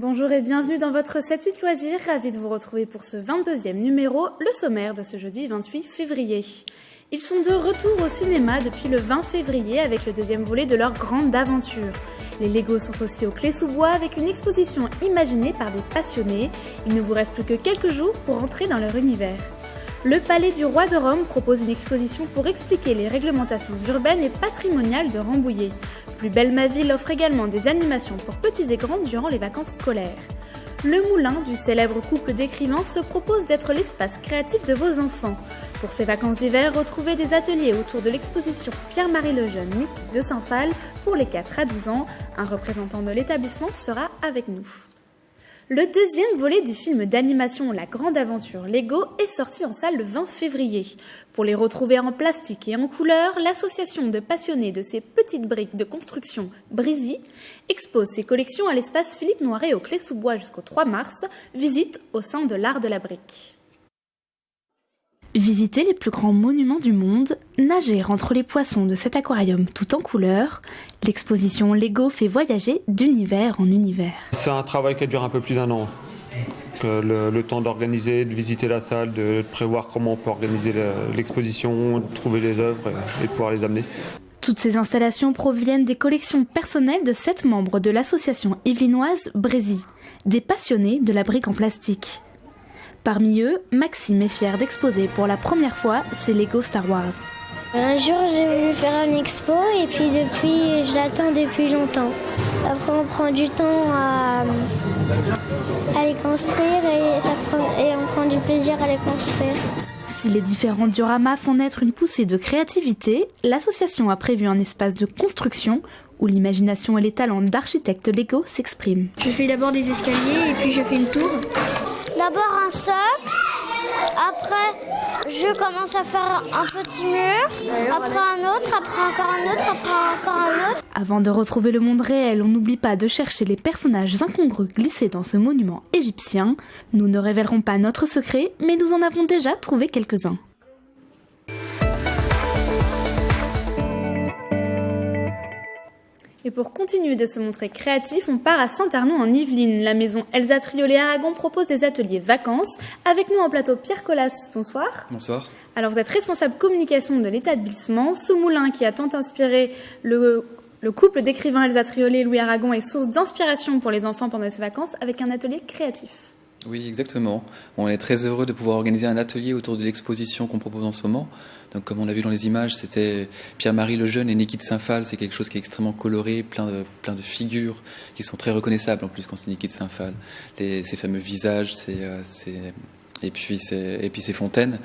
Bonjour et bienvenue dans votre 7-8 loisirs. Ravi de vous retrouver pour ce 22e numéro, le sommaire de ce jeudi 28 février. Ils sont de retour au cinéma depuis le 20 février avec le deuxième volet de leur grande aventure. Les Lego sont aussi au Clé-sous-Bois avec une exposition imaginée par des passionnés. Il ne vous reste plus que quelques jours pour entrer dans leur univers. Le Palais du Roi de Rome propose une exposition pour expliquer les réglementations urbaines et patrimoniales de Rambouillet. Plus belle ma ville offre également des animations pour petits et grands durant les vacances scolaires. Le moulin du célèbre couple d'écrivains se propose d'être l'espace créatif de vos enfants. Pour ces vacances d'hiver, retrouvez des ateliers autour de l'exposition Pierre-Marie Lejeune, Niki de Saint-Phal pour les 4 à 12 ans. Un représentant de l'établissement sera avec nous. Le deuxième volet du film d'animation La Grande Aventure Lego est sorti en salle le 20 février. Pour les retrouver en plastique et en couleur, l'association de passionnés de ces petites briques de construction Breezy expose ses collections à l'espace Philippe Noiret au Clé-sous-Bois jusqu'au 3 mars, visite au sein de l'art de la brique. Visiter les plus grands monuments du monde, nager entre les poissons de cet aquarium tout en couleurs, l'exposition Lego fait voyager d'univers en univers. C'est un travail qui dure un peu plus d'un an. Le temps d'organiser, de visiter la salle, de prévoir comment on peut organiser l'exposition, de trouver les œuvres et de pouvoir les amener. Toutes ces installations proviennent des collections personnelles de 7 membres de l'association yvelinoise Breezy, des passionnés de la brique en plastique. Parmi eux, Maxime est fier d'exposer pour la première fois ses Lego Star Wars. Un jour, j'ai voulu faire une expo et puis depuis, je l'attends depuis longtemps. Après, on prend du temps à les construire et on prend du plaisir à les construire. Si les différents dioramas font naître une poussée de créativité, l'association a prévu un espace de construction où l'imagination et les talents d'architectes Lego s'expriment. Je fais d'abord des escaliers et puis je fais le tour. D'abord un socle, après je commence à faire un petit mur, après un autre, après encore un autre, après encore un autre. Avant de retrouver le monde réel, on n'oublie pas de chercher les personnages incongrus glissés dans ce monument égyptien. Nous ne révélerons pas notre secret, mais nous en avons déjà trouvé quelques-uns. Et pour continuer de se montrer créatif, on part à Saint-Arnoux en Yvelines. La maison Elsa Triolet-Aragon propose des ateliers vacances. Avec nous en plateau, Pierre Collas, bonsoir. Bonsoir. Alors vous êtes responsable communication de l'établissement. Ce moulin qui a tant inspiré le couple d'écrivains Elsa Triolet et Louis Aragon est source d'inspiration pour les enfants pendant ces vacances avec un atelier créatif. Oui, exactement. On est très heureux de pouvoir organiser un atelier autour de l'exposition qu'on propose en ce moment. Donc, comme on l'a vu dans les images, c'était Pierre-Marie Lejeune et Niki de Saint-Phal. C'est quelque chose qui est extrêmement coloré, plein de figures qui sont très reconnaissables en plus quand c'est Niki de Saint-Phal. Ces fameux visages, et puis ces fontaines.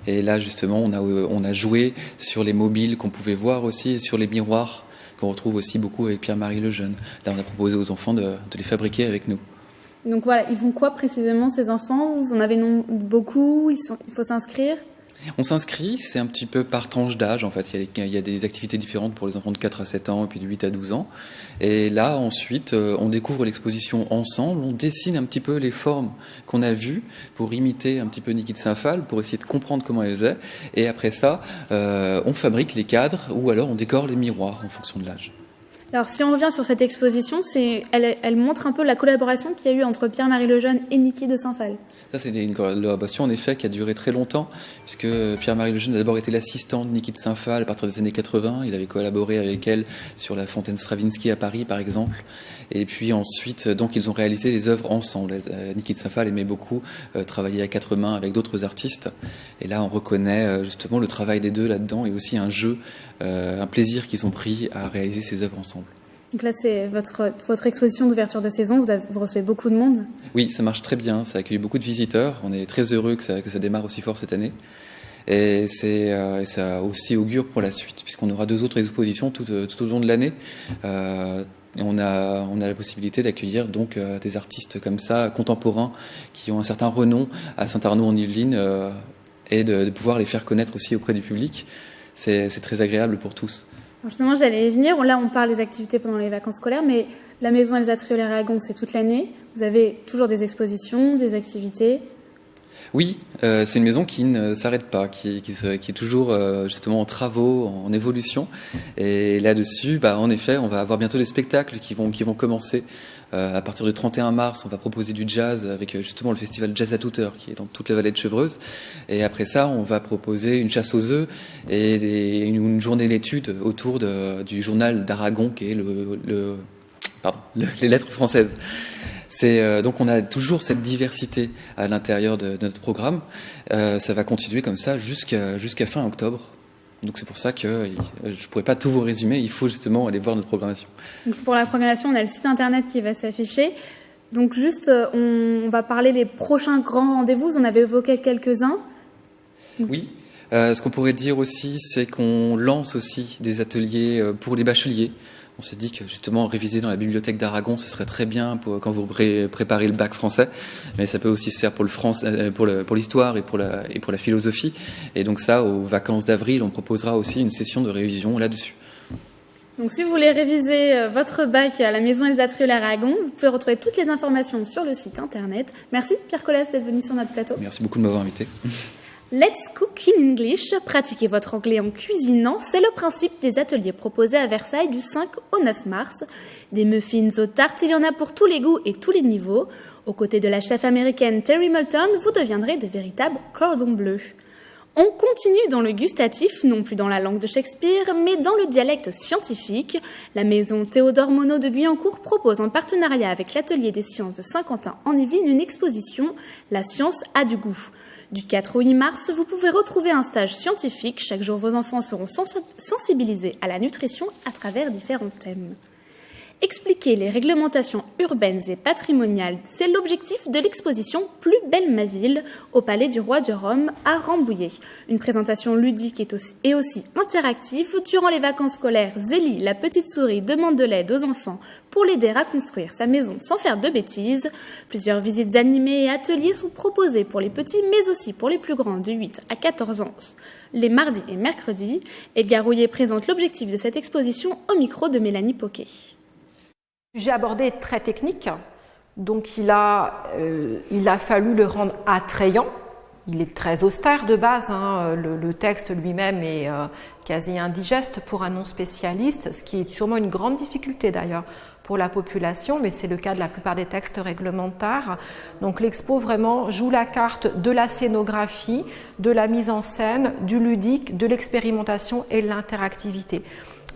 Et là, justement, on a joué sur les mobiles qu'on pouvait voir aussi et sur les miroirs qu'on retrouve aussi beaucoup avec Pierre-Marie Lejeune. Là, on a proposé aux enfants de les fabriquer avec nous. Donc voilà, ils font quoi précisément ces enfants? Vous en avez beaucoup? Il faut s'inscrire? On s'inscrit, c'est un petit peu par tranche d'âge en fait. Il y a des activités différentes pour les enfants de 4 à 7 ans et puis de 8 à 12 ans. Et là ensuite, on découvre l'exposition ensemble, on dessine un petit peu les formes qu'on a vues pour imiter un petit peu Niki de Saint-Phal, pour essayer de comprendre comment elles faisaient. Et après ça, on fabrique les cadres ou alors on décore les miroirs en fonction de l'âge. Alors, si on revient sur cette exposition, elle montre un peu la collaboration qu'il y a eu entre Pierre-Marie Lejeune et Niki de Saint-Phal. Ça, c'est une collaboration, en effet, qui a duré très longtemps, puisque Pierre-Marie Lejeune a d'abord été l'assistant de Niki de Saint-Phal à partir des années 80. Il avait collaboré avec elle sur la fontaine Stravinsky à Paris, par exemple. Et puis ensuite, donc, ils ont réalisé les œuvres ensemble. Niki de Saint-Phal aimait beaucoup travailler à 4 mains avec d'autres artistes. Et là, on reconnaît justement le travail des deux là-dedans et aussi un jeu, un plaisir qu'ils ont pris à réaliser ces œuvres ensemble. Donc là, c'est votre exposition d'ouverture de saison. Vous recevez beaucoup de monde? Oui, ça marche très bien. Ça accueille beaucoup de visiteurs. On est très heureux que ça démarre aussi fort cette année. Et ça aussi augure pour la suite, puisqu'on aura 2 autres expositions tout au long de l'année. Et on a la possibilité d'accueillir donc des artistes comme ça, contemporains, qui ont un certain renom à Saint-Arnoux en Yvelines, et de pouvoir les faire connaître aussi auprès du public. C'est très agréable pour tous. Alors justement, j'allais y venir. Là, on parle des activités pendant les vacances scolaires, mais la maison Elsa Triolet-Aragon, c'est toute l'année. Vous avez toujours des expositions, des activités? Oui, c'est une maison qui ne s'arrête pas, qui est toujours justement en travaux, en évolution. Et là-dessus, en effet, on va avoir bientôt des spectacles qui vont commencer. À partir du 31 mars, on va proposer du jazz avec justement le festival Jazz à toute heure qui est dans toute la vallée de Chevreuse. Et après ça, on va proposer une chasse aux œufs et une journée d'études autour du journal d'Aragon qui est les lettres françaises. Donc on a toujours cette diversité à l'intérieur de notre programme. Ça va continuer comme ça jusqu'à fin octobre. Donc c'est pour ça que je ne pourrais pas tout vous résumer, il faut justement aller voir notre programmation. Donc pour la programmation, on a le site internet qui va s'afficher. Donc juste, on va parler des prochains grands rendez-vous, vous en avez évoqué quelques-uns. Oui, ce qu'on pourrait dire aussi, c'est qu'on lance aussi des ateliers pour les bacheliers. On s'est dit que justement réviser dans la bibliothèque d'Aragon, ce serait très bien quand vous préparez le bac français, mais ça peut aussi se faire pour l'histoire et pour la philosophie. Et donc ça, aux vacances d'avril, on proposera aussi une session de révision là-dessus. Donc si vous voulez réviser votre bac à la maison Elsa Triolet à Aragon, vous pouvez retrouver toutes les informations sur le site internet. Merci Pierre Collas d'être venu sur notre plateau. Merci beaucoup de m'avoir invité. Let's Cook in English, pratiquez votre anglais en cuisinant, c'est le principe des ateliers proposés à Versailles du 5 au 9 mars. Des muffins aux tartes, il y en a pour tous les goûts et tous les niveaux. Aux côtés de la chef américaine Terry Moulton, vous deviendrez de véritables cordons bleus. On continue dans le gustatif, non plus dans la langue de Shakespeare, mais dans le dialecte scientifique. La maison Théodore Monod de Guyancourt propose en partenariat avec l'Atelier des sciences de Saint-Quentin en Yvelines une exposition « La science a du goût ». Du 4 au 8 mars, vous pouvez retrouver un stage scientifique. Chaque jour, vos enfants seront sensibilisés à la nutrition à travers différents thèmes. Expliquer les réglementations urbaines et patrimoniales, c'est l'objectif de l'exposition Plus belle ma ville au Palais du Roi de Rome à Rambouillet. Une présentation ludique et aussi interactive. Durant les vacances scolaires, Zélie, la petite souris, demande de l'aide aux enfants pour l'aider à construire sa maison sans faire de bêtises. Plusieurs visites animées et ateliers sont proposés pour les petits, mais aussi pour les plus grands de 8 à 14 ans, les mardis et mercredis. Edgar Rouillet présente l'objectif de cette exposition au micro de Mélanie Poquet. J'ai abordé très technique, donc il a fallu le rendre attrayant. Il est très austère de base, le texte lui-même est quasi indigeste pour un non-spécialiste, ce qui est sûrement une grande difficulté d'ailleurs pour la population, mais c'est le cas de la plupart des textes réglementaires. Donc l'expo vraiment joue la carte de la scénographie, de la mise en scène, du ludique, de l'expérimentation et de l'interactivité,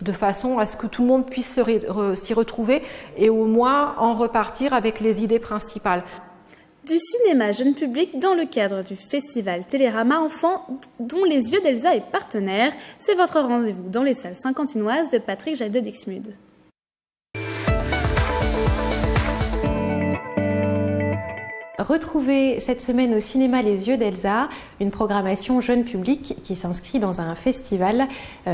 de façon à ce que tout le monde puisse s'y retrouver et au moins en repartir avec les idées principales. Du cinéma jeune public dans le cadre du festival Télérama Enfants, dont Les Yeux d'Elsa est partenaire, c'est votre rendez-vous dans les salles saint-quentinoises de Patrick Jacques de Dixmude. Retrouvez cette semaine au cinéma Les Yeux d'Elsa, une programmation jeune public qui s'inscrit dans un festival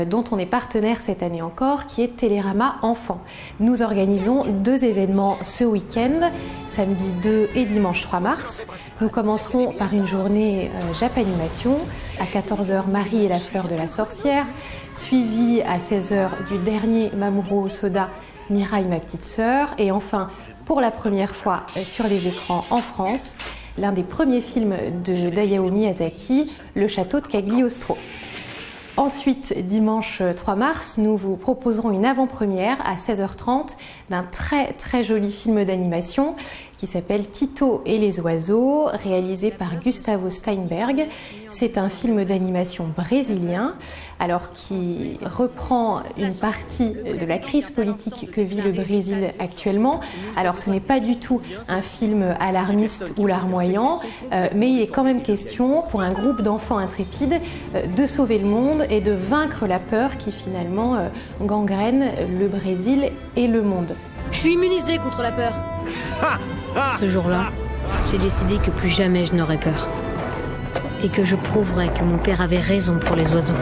dont on est partenaire cette année encore, qui est Télérama Enfants. Nous organisons 2 événements ce week-end, samedi 2 et dimanche 3 mars. Nous commencerons par une journée Japanimation, à 14h Marie et la fleur de la sorcière, suivi à 16h du dernier Mamoru Soda, Mirai ma petite sœur, et enfin pour la première fois sur les écrans en France, l'un des premiers films de Hayao Miyazaki, Le château de Cagliostro. Ensuite, dimanche 3 mars, nous vous proposerons une avant-première à 16h30 d'un très joli film d'animation qui s'appelle Tito et les oiseaux, réalisé par Gustavo Steinberg. C'est un film d'animation brésilien, alors qui reprend une partie de la crise politique que vit le Brésil actuellement. Alors ce n'est pas du tout un film alarmiste ou larmoyant, mais il est quand même question pour un groupe d'enfants intrépides de sauver le monde et de vaincre la peur qui finalement gangrène le Brésil et le monde. Je suis immunisée contre la peur. Ce jour-là, j'ai décidé que plus jamais je n'aurais peur. Et que je prouverais que mon père avait raison pour les oiseaux.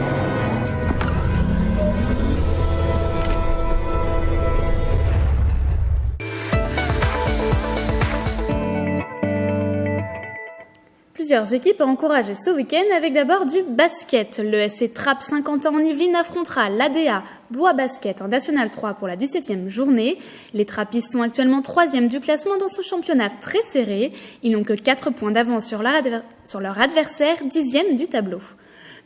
Plusieurs équipes à encourager ce week-end avec d'abord du basket. Le SC Trappes Saint-Quentin en Yvelines affrontera l'ADA Blois Basket en National 3 pour la 17e journée. Les Trappistes sont actuellement 3e du classement dans ce championnat très serré. Ils n'ont que 4 points d'avance sur leur adversaire, 10e du tableau.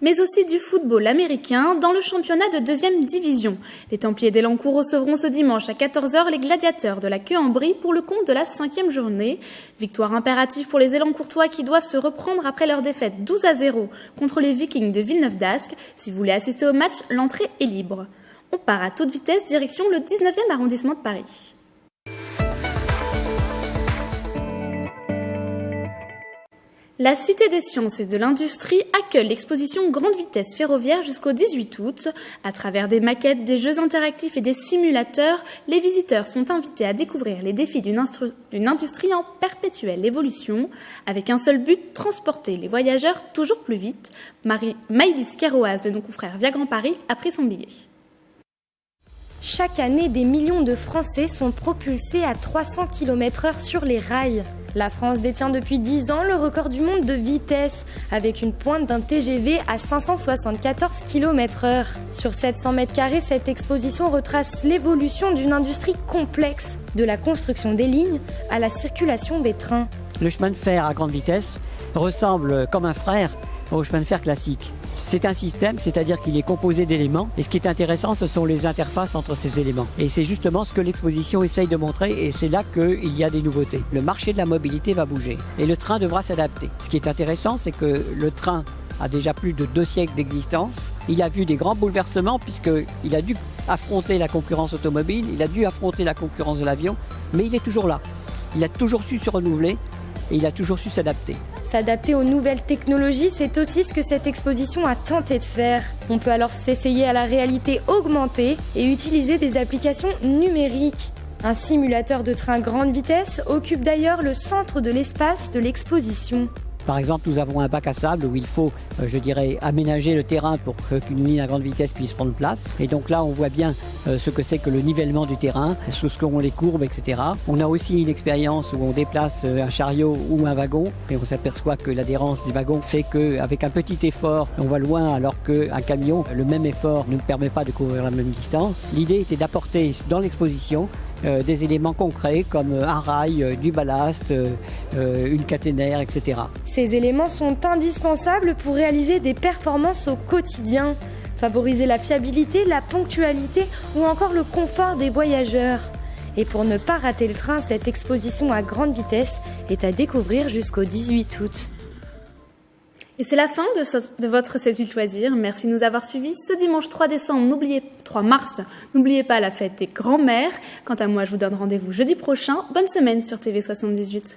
Mais aussi du football américain dans le championnat de 2e division. Les Templiers d'Elancourt recevront ce dimanche à 14h les Gladiateurs de la Queue-en-Brie pour le compte de la 5e journée. Victoire impérative pour les Elancourtois qui doivent se reprendre après leur défaite 12-0 contre les Vikings de Villeneuve-d'Ascq. Si vous voulez assister au match, l'entrée est libre. On part à toute vitesse direction le 19e arrondissement de Paris. La Cité des Sciences et de l'Industrie accueille l'exposition Grande Vitesse Ferroviaire jusqu'au 18 août. À travers des maquettes, des jeux interactifs et des simulateurs, les visiteurs sont invités à découvrir les défis d'une industrie en perpétuelle évolution, avec un seul but, transporter les voyageurs toujours plus vite. Maïlis Kéroaz de nos confrères Via Grand Paris a pris son billet. Chaque année, des millions de Français sont propulsés à 300 km/h sur les rails. La France détient depuis 10 ans le record du monde de vitesse, avec une pointe d'un TGV à 574 km/h. Sur 700 m², cette exposition retrace l'évolution d'une industrie complexe, de la construction des lignes à la circulation des trains. Le chemin de fer à grande vitesse ressemble comme un frère au chemin de fer classique. C'est un système, c'est-à-dire qu'il est composé d'éléments, et ce qui est intéressant, ce sont les interfaces entre ces éléments. Et c'est justement ce que l'exposition essaye de montrer, et c'est là qu'il y a des nouveautés. Le marché de la mobilité va bouger, et le train devra s'adapter. Ce qui est intéressant, c'est que le train a déjà plus de 2 siècles d'existence. Il a vu des grands bouleversements, puisqu'il a dû affronter la concurrence automobile, il a dû affronter la concurrence de l'avion, mais il est toujours là. Il a toujours su se renouveler, et il a toujours su s'adapter. S'adapter aux nouvelles technologies, c'est aussi ce que cette exposition a tenté de faire. On peut alors s'essayer à la réalité augmentée et utiliser des applications numériques. Un simulateur de train grande vitesse occupe d'ailleurs le centre de l'espace de l'exposition. Par exemple, nous avons un bac à sable où il faut, aménager le terrain pour qu'une ligne à grande vitesse puisse prendre place. Et donc là, on voit bien ce que c'est que le nivellement du terrain, ce qu'ont les courbes, etc. On a aussi une expérience où on déplace un chariot ou un wagon et on s'aperçoit que l'adhérence du wagon fait qu'avec un petit effort, on va loin alors qu'un camion, le même effort ne permet pas de couvrir la même distance. L'idée était d'apporter dans l'exposition des éléments concrets comme un rail, du ballast, une caténaire, etc. Ces éléments sont indispensables pour réaliser des performances au quotidien, favoriser la fiabilité, la ponctualité ou encore le confort des voyageurs. Et pour ne pas rater le train, cette exposition à grande vitesse est à découvrir jusqu'au 18 août. Et c'est la fin de votre 7-8 loisirs. Merci de nous avoir suivis. Ce dimanche 3 mars, n'oubliez pas la fête des grands-mères. Quant à moi, je vous donne rendez-vous jeudi prochain. Bonne semaine sur TV78.